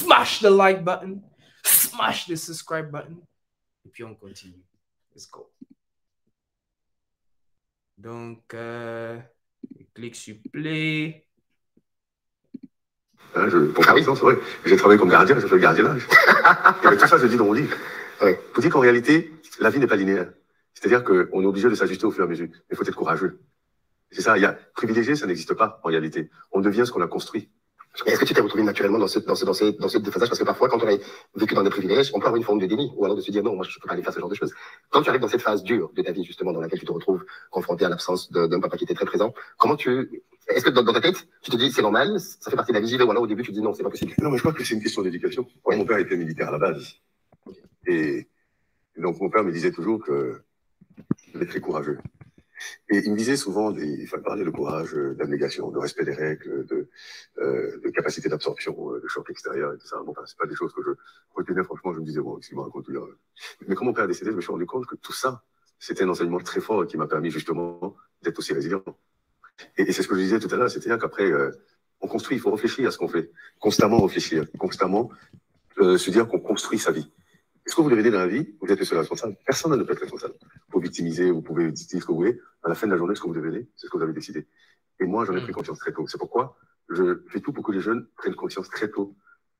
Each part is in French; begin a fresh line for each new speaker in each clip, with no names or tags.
Smash the like button. Smash the subscribe button. Et puis on continue. Let's go. Donc, clique sur play.
Pour Paris, c'est vrai. J'ai travaillé comme gardien, j'ai fait le gardiennage. Et tout ça, je dis dans mon livre. Ouais. Faut dire qu'en réalité, la vie n'est pas linéaire. C'est-à-dire qu'on est obligé de s'ajuster au fur et à mesure. Mais il faut être courageux. C'est ça. Privilégié, ça n'existe pas en réalité. On devient ce qu'on a construit. Est-ce que tu t'es retrouvé naturellement dans ce déphasage? Parce que parfois, quand on a vécu dans des privilèges, on peut avoir une forme de déni, ou alors de se dire non, moi je ne peux pas aller faire ce genre de choses. Quand tu arrives dans cette phase dure de ta vie, justement, dans laquelle tu te retrouves confronté à l'absence d'un papa qui était très présent, est-ce que dans ta tête, tu te dis c'est normal, ça fait partie de la vie, ou alors au début tu te dis non, c'est pas possible? Non, mais je crois que c'est une question d'éducation. Ouais. Mon père était militaire à la base. Okay. Et donc mon père me disait toujours que il était très courageux. Et il me disait souvent, il fallait parler de courage, d'abnégation, de respect des règles, de capacité d'absorption, de choc extérieur et tout ça. Bon, c'est pas des choses que je retenais, franchement, je me disais, bon, qu'est-ce qu'il me raconte là? Mais quand mon père a décédé, je me suis rendu compte que tout ça, c'était un enseignement très fort qui m'a permis justement d'être aussi résilient. Et c'est ce que je disais tout à l'heure, c'est-à-dire qu'après, on construit, il faut réfléchir à ce qu'on fait. Constamment réfléchir, constamment se dire qu'on construit sa vie. Ce que vous devenez dans la vie, vous êtes le seul responsable. Personne ne peut être responsable. Vous victimiser, vous pouvez dire ce que vous voulez. À la fin de la journée, ce que vous devenez, c'est ce que vous avez décidé. Et moi, j'en ai pris conscience très tôt. C'est pourquoi je fais tout pour que les jeunes prennent conscience très tôt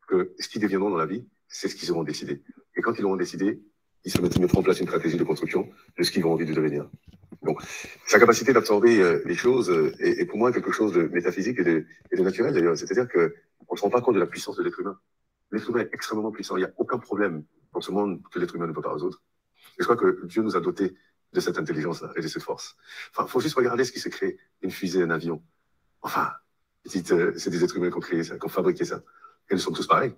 que ce qu'ils deviendront dans la vie, c'est ce qu'ils auront décidé. Et quand ils auront décidé, ils mettront en place une stratégie de construction de ce qu'ils ont envie de devenir. Donc, sa capacité d'absorber les choses est pour moi quelque chose de métaphysique et de naturel d'ailleurs. C'est-à-dire qu'on ne se rend pas compte de la puissance de l'être humain. L'être humain est extrêmement puissant. Il n'y a aucun problème dans ce monde que l'être humain ne peut pas résoudre. Et je crois que Dieu nous a dotés de cette intelligence-là et de cette force. Enfin, il faut juste regarder ce qui s'est créé. Une fusée, un avion. Enfin, c'est des êtres humains qui ont créé ça, qui ont fabriqué ça. Et nous sommes tous pareils.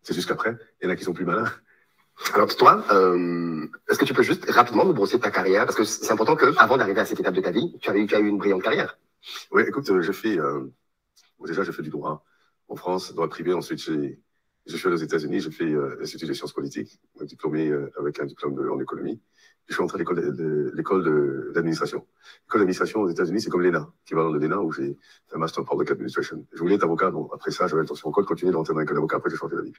C'est juste qu'après, il y en a qui sont plus malins. Alors toi, est-ce que tu peux juste rapidement nous brosser ta carrière? Parce que c'est important qu'avant d'arriver à cette étape de ta vie, tu as eu une brillante carrière. Oui, écoute, déjà j'ai fait du droit en France, droit privé. Ensuite, je suis allé aux États-Unis, j'ai fait l'Institut des sciences politiques, diplômé avec un diplôme en économie. Je suis entré à l'école d'administration. L'école d'administration aux États-Unis, c'est comme l'ENA, équivalent de l'ENA, où j'ai fait un Master of Public Administration. Je voulais être avocat, donc après ça, j'avais l'intention encore de continuer d'entrer dans l'école d'avocat, après j'ai changé d'avis.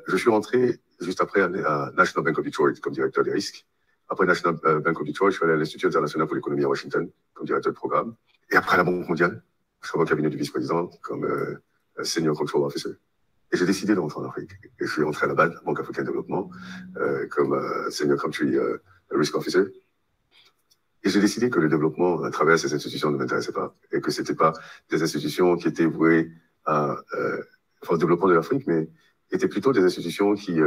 Je suis rentré juste après à National Bank of Detroit comme directeur des risques. Après National Bank of Detroit, je suis allé à l'Institut international pour l'économie à Washington comme directeur de programme. Et après à la Banque mondiale, je suis au cabinet du vice-président comme Senior Control Officer. Et j'ai décidé de rentrer en Afrique. Et je suis rentré à la BAD, Banque africaine de développement, comme Senior Country Risk Officer. Et j'ai décidé que le développement à travers ces institutions ne m'intéressait pas. Et que c'était pas des institutions qui étaient vouées au développement de l'Afrique, mais étaient plutôt des institutions qui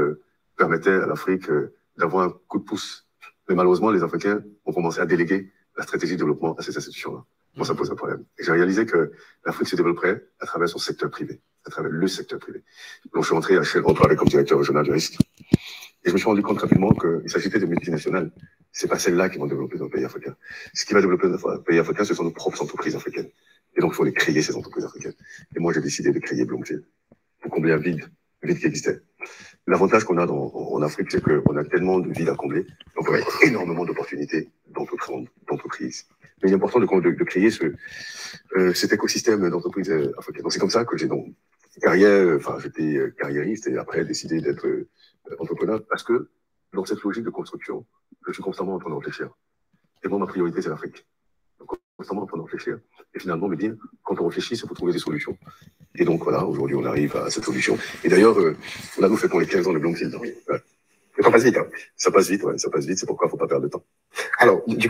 permettaient à l'Afrique d'avoir un coup de pouce. Mais malheureusement, les Africains ont commencé à déléguer la stratégie de développement à ces institutions-là. Moi, ça pose un problème. Et j'ai réalisé que l'Afrique se développerait à travers son secteur privé, à travers le secteur privé. Donc, je suis rentré à Shell Employé comme directeur régional du risque. Et je me suis rendu compte rapidement qu'il s'agissait de multinationales. C'est pas celles-là qui vont développer nos pays africains. Ce qui va développer nos pays africains, ce sont nos propres entreprises africaines. Et donc, il faut les créer, ces entreprises africaines. Et moi, j'ai décidé de créer Bloomfield pour combler un vide qui existait. L'avantage qu'on a en Afrique, c'est qu'on a tellement de vides à combler. Donc, on a énormément d'opportunités d'entreprises. Mais il est important de créer cet écosystème d'entreprises africaines. Donc, c'est comme ça que j'ai carrière, j'étais carriériste et après décidé d'être entrepreneur parce que dans cette logique de construction, je suis constamment en train de réfléchir. Et moi, ma priorité, c'est l'Afrique. Donc, constamment en train de réfléchir. Et finalement, me dire, quand on réfléchit, c'est pour trouver des solutions. Et donc, voilà, aujourd'hui, on arrive à cette solution. Et d'ailleurs, on a nous fait pour les 15 ans de Bloomfield. Ouais. Ça passe vite, hein. Ça passe vite, ouais, ça passe vite. C'est pourquoi il ne faut pas perdre de temps. Alors, du coup,